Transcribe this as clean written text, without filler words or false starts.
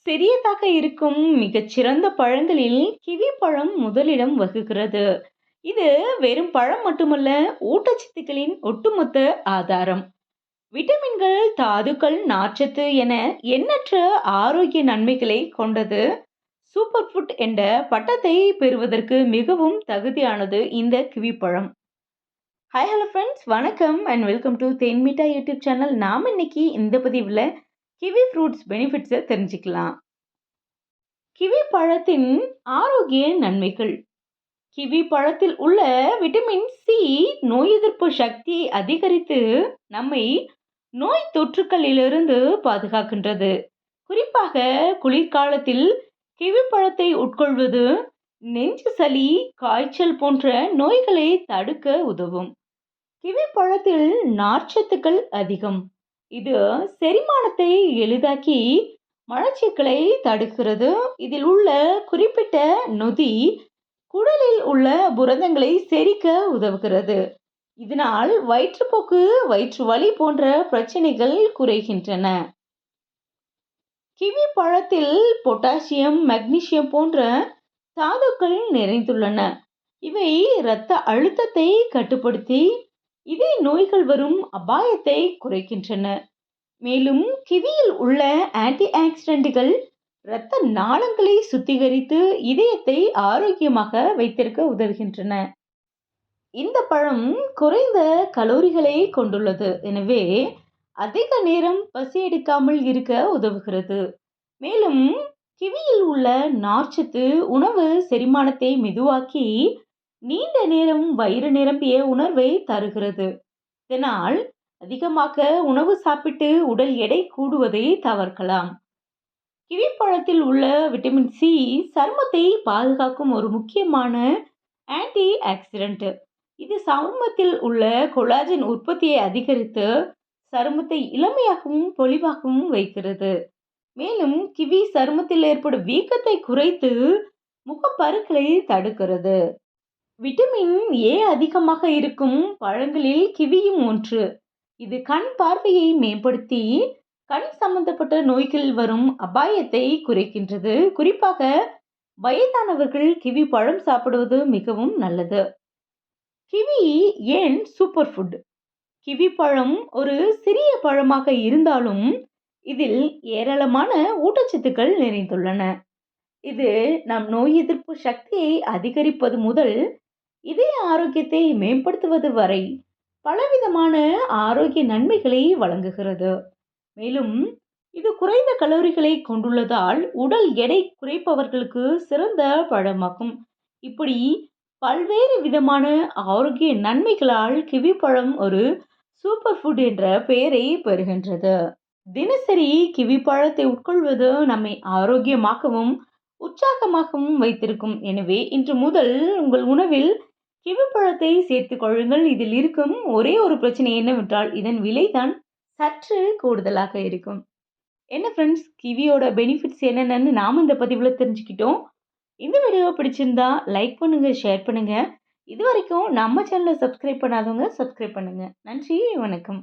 சிறியதாக இருக்கும் மிகச்சிறந்த பழங்களில் கிவி பழம் முதலிடம் வகிக்கிறது. இது வெறும் பழம் மட்டுமல்ல, ஊட்டச்சத்துக்களின் ஒட்டுமொத்த ஆதாரம். விட்டமின்கள், தாதுக்கள், நார்ச்சத்து என எண்ணற்ற ஆரோக்கிய நன்மைகளை கொண்டது. சூப்பர் ஃபுட் என்ற பட்டத்தை பெறுவதற்கு மிகவும் தகுதியானது இந்த கிவி பழம். ஹாய் ஹலோ ஃப்ரெண்ட்ஸ், வணக்கம் and welcome to Thenmitta YouTube channel. நாம் இன்னைக்கு இந்த பதிவில் கிவி ஃப்ரூட்ஸ் பெனிஃபிட்ஸை தெரிஞ்சுக்கலாம். கிவி பழத்தின் ஆரோக்கிய நன்மைகள். கிவி பழத்தில் உள்ள விட்டமின் சி நோய் எதிர்ப்பு சக்தியை அதிகரித்து நம்மை நோய் தொற்றுக்களிலிருந்து பாதுகாக்கின்றது. குறிப்பாக குளிர்காலத்தில் கிவி பழத்தை உட்கொள்வது நெஞ்சு சளி, காய்ச்சல் போன்ற நோய்களை தடுக்க உதவும். கிவி பழத்தில் நார்ச்சத்துக்கள் அதிகம். இது செரிமானத்தை எளிதாக்கி மலச்சிக்கலை தடுக்கிறது. இதில் உள்ள குறிப்பிட்ட நொதி குடலில் உள்ள புரதங்களை செரிக்க உதவுகிறது. இதனால் வயிற்றுப்போக்கு, வயிற்று வலி போன்ற பிரச்சனைகள் குறைகின்றன. கிவி பழத்தில் பொட்டாசியம், மக்னீசியம் போன்ற தாதுக்கள் நிறைந்துள்ளன. இவை இரத்த அழுத்தத்தை கட்டுப்படுத்தி இதய நோய்கள் வரும் அபாயத்தை குறைக்கின்றன. மேலும் கிவியில் உள்ள ஆன்டி ஆக்சிடென்ட்கள் இரத்த நாளங்களை சுத்திகரித்து இதயத்தை ஆரோக்கியமாக வைத்திருக்க உதவுகின்றன. இந்த பழம் குறைந்த கலோரிகளை கொண்டுள்ளது. எனவே அதிக நேரம் பசி எடுக்காமல் இருக்க உதவுகிறது. மேலும் கிவியில் உள்ள நார்ச்சத்து உணவு செரிமானத்தை மெதுவாக்கி நீண்ட நேரம் வயிறு நிரம்பிய உணர்வை தருகிறது. இதனால் அதிகமாக உணவு சாப்பிட்டு உடல் எடை கூடுவதை தவிர்க்கலாம். கிவி பழத்தில் உள்ள விட்டமின் சி சருமத்தை பாதுகாக்கும் ஒரு முக்கியமான ஆன்டி ஆக்சிடென்ட். இது சருமத்தில் உள்ள கொலாஜன் உற்பத்தியை அதிகரித்து சருமத்தை இளமையாகவும் பொலிவாகவும் வைக்கிறது. மேலும் கிவி சருமத்தில் ஏற்படும் வீக்கத்தை குறைத்து முகப்பருக்களை தடுக்கிறது. விட்டமின் ஏ அதிகமாக இருக்கும் பழங்களில் கிவியும் ஒன்று. இது கண் பார்வையை மேம்படுத்தி கண் சம்பந்தப்பட்ட நோய்கள் வரும் அபாயத்தை குறைக்கின்றது. குறிப்பாக வயதானவர்கள் கிவி பழம் சாப்பிடுவது மிகவும் நல்லது. கிவி ஏன் சூப்பர் ஃபுட்? கிவி பழம் ஒரு சிறிய பழமாக இருந்தாலும் இதில் ஏராளமான ஊட்டச்சத்துக்கள் நிறைந்துள்ளன. இது நம் நோய் எதிர்ப்பு சக்தியை அதிகரிப்பது முதல் இதய ஆரோக்கியத்தை மேம்படுத்துவது வரை பலவிதமான ஆரோக்கிய நன்மைகளை வழங்குகிறது. மேலும் இது குறைந்த கலோரிகளை கொண்டுள்ளதால் உடல் எடை குறைப்பவர்களுக்கு சிறந்த பழமாகும். இப்படி பல்வேறு விதமான ஆரோக்கிய நன்மைகளால் கிவி பழம் ஒரு சூப்பர் ஃபுட் என்ற பெயரை பெறுகின்றது. தினசரி கிவி பழத்தை உட்கொள்வது நம்மை ஆரோக்கியமாகவும் உற்சாகமாகவும் வைத்திருக்கும். எனவே இன்று முதல் உங்கள் உணவில் கிவி பழத்தை சேர்த்துக் கொள்ளுங்கள். இதில் இருக்கும் ஒரே ஒரு பிரச்சனை என்னவென்றால் இதன் விலைதான் சற்று கூடுதலாக இருக்கும். என்ன ஃப்ரெண்ட்ஸ், கிவியோட பெனிஃபிட்ஸ் என்னென்னு நாம் இந்த பதிவில் தெரிஞ்சுக்கிட்டோம். இந்த வீடியோ பிடிச்சிருந்தா லைக் பண்ணுங்க, ஷேர் பண்ணுங்க. இது வரைக்கும் நம்ம சேனலை சப்ஸ்கிரைப் பண்ணாதவங்க சப்ஸ்கிரைப் பண்ணுங்க. நன்றி, வணக்கம்.